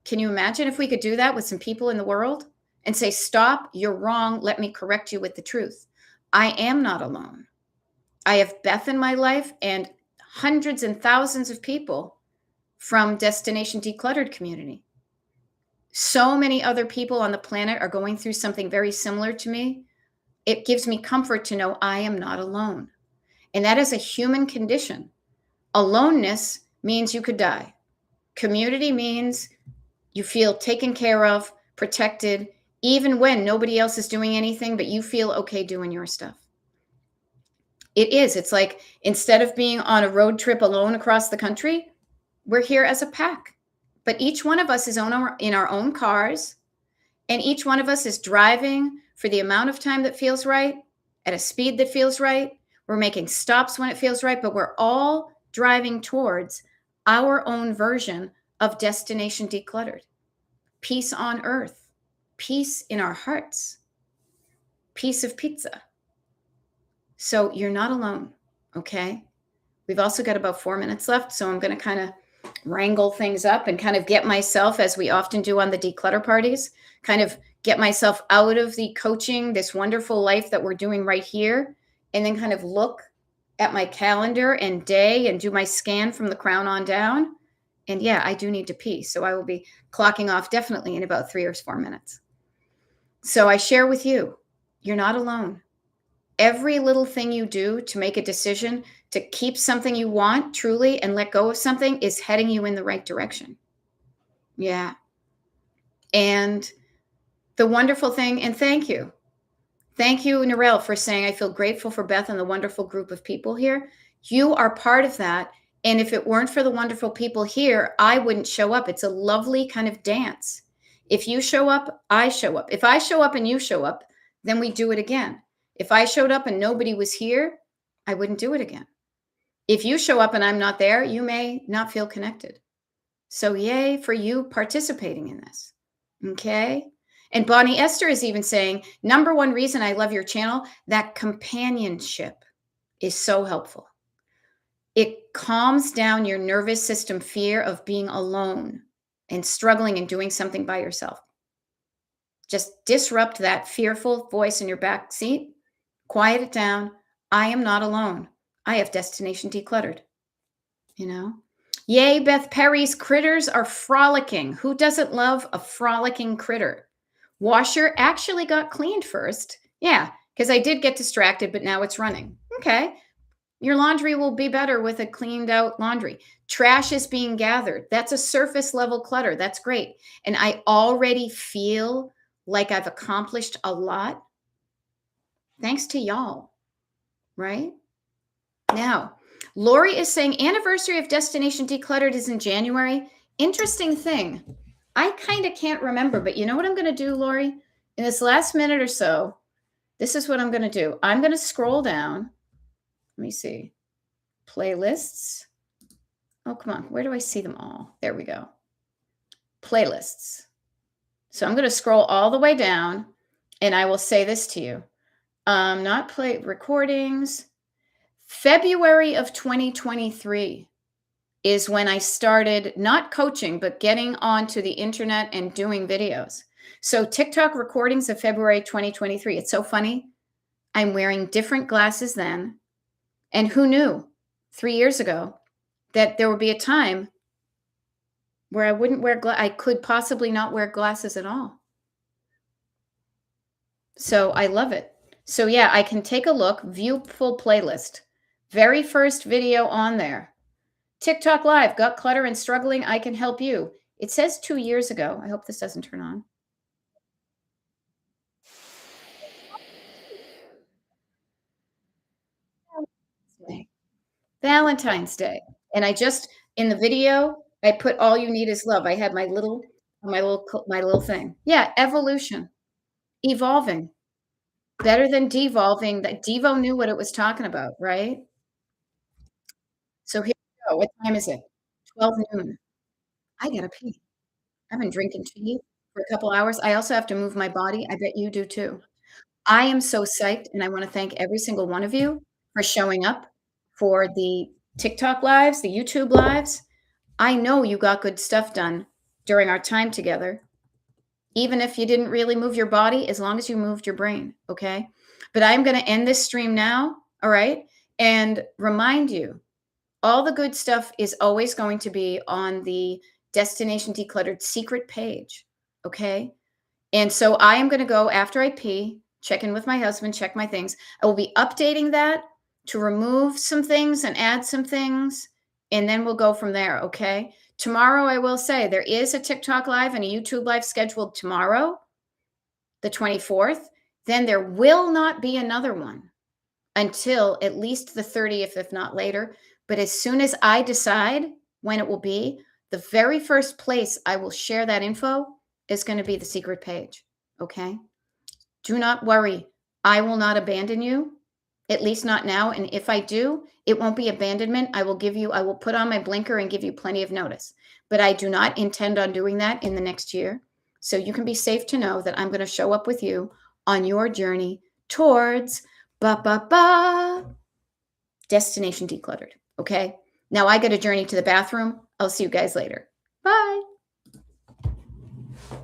Can you imagine if we could do that with some people in the world and say, stop, you're wrong. Let me correct you with the truth. I am not alone. I have Beth in my life and hundreds and thousands of people from Destination Decluttered community. So many other people on the planet are going through something very similar to me. It gives me comfort to know I am not alone. And that is a human condition. Aloneness means you could die. Community means you feel taken care of, protected, even when nobody else is doing anything, but you feel okay doing your stuff. It is. It's like instead of being on a road trip alone across the country, we're here as a pack. But each one of us is in our own cars, and each one of us is driving for the amount of time that feels right, at a speed that feels right. We're making stops when it feels right, but we're all driving towards our own version of Destination Decluttered. Peace on earth, peace in our hearts, piece of pizza. So you're not alone, okay? We've also got about 4 minutes left, so I'm going to kind of wrangle things up and kind of get myself, as we often do on the declutter parties, kind of get myself out of the coaching, this wonderful life that we're doing right here, and then kind of look at my calendar and day and do my scan from the crown on down. And yeah, I do need to pee. So I will be clocking off definitely in about 3 or 4 minutes. So I share with you, you're not alone. Every little thing you do to make a decision to keep something you want truly and let go of something is heading you in the right direction. Yeah. And the wonderful thing, and thank you. Thank you, Narelle, for saying, I feel grateful for Beth and the wonderful group of people here. You are part of that. And if it weren't for the wonderful people here, I wouldn't show up. It's a lovely kind of dance. If you show up, I show up. If I show up and you show up, then we do it again. If I showed up and nobody was here, I wouldn't do it again. If you show up and I'm not there, you may not feel connected. So yay for you participating in this. Okay. And Bonnie Esther is even saying, number one reason I love your channel, that companionship is so helpful. It calms down your nervous system fear of being alone and struggling and doing something by yourself. Just disrupt that fearful voice in your back seat, quiet it down. I am not alone. I have Destination Decluttered. You know? Yay, Beth Perry's critters are frolicking. Who doesn't love a frolicking critter? Washer actually got cleaned first. Yeah, because I did get distracted, but now it's running. Okay. Your laundry will be better with a cleaned out laundry. Trash is being gathered. That's a surface level clutter. That's great. And I already feel like I've accomplished a lot thanks to y'all, right? Now, Lori is saying anniversary of Destination Decluttered is in January. Interesting thing. I kind of can't remember, but you know what I'm going to do, Lori? In this last minute or so, this is what I'm going to do. I'm going to scroll down. Let me see. Playlists. Oh, come on. Where do I see them all? There we go. Playlists. So I'm going to scroll all the way down, and I will say this to you. Not play recordings. February of 2023 is when I started not coaching, but getting onto the internet and doing videos. So TikTok recordings of February 2023. It's so funny. I'm wearing different glasses then. And who knew 3 years ago that there would be a time where I wouldn't wear I could possibly not wear glasses at all. So I love it. So yeah, I can take a look, view full playlist. Very first video on there. TikTok Live, got clutter and struggling, I can help you. It says 2 years ago. I hope this doesn't turn on. Valentine's Day. And I just, in the video, I put all you need is love. I had my little thing. Yeah, evolution, evolving. Better than devolving. That Devo knew what it was talking about, right? So here we go. What time is it? 12 noon. I gotta pee. I've been drinking tea. for a couple hours. I also have to move my body. I bet you do too. I am so psyched, and I wanna thank every single one of you for showing up for the TikTok lives, the YouTube lives. I know you got good stuff done during our time together, even if you didn't really move your body, as long as you moved your brain, okay? But I'm gonna end this stream now, all right? And remind you, all the good stuff is always going to be on the Destination Decluttered secret page, okay? And so I am going to go after I pee, check in with my husband, check my things. I will be updating that to remove some things and add some things, and then we'll go from there, okay? Tomorrow, I will say there is a TikTok live and a YouTube live scheduled tomorrow, the 24th. Then there will not be another one until at least the 30th, if not later. But as soon as I decide when it will be, the very first place I will share that info is going to be the secret page. Okay. Do not worry. I will not abandon you, at least not now. And if I do, it won't be abandonment. I will put on my blinker and give you plenty of notice. But I do not intend on doing that in the next year. So you can be safe to know that I'm going to show up with you on your journey towards Destination Decluttered. Okay. Now I got a journey to the bathroom. I'll see you guys later. Bye.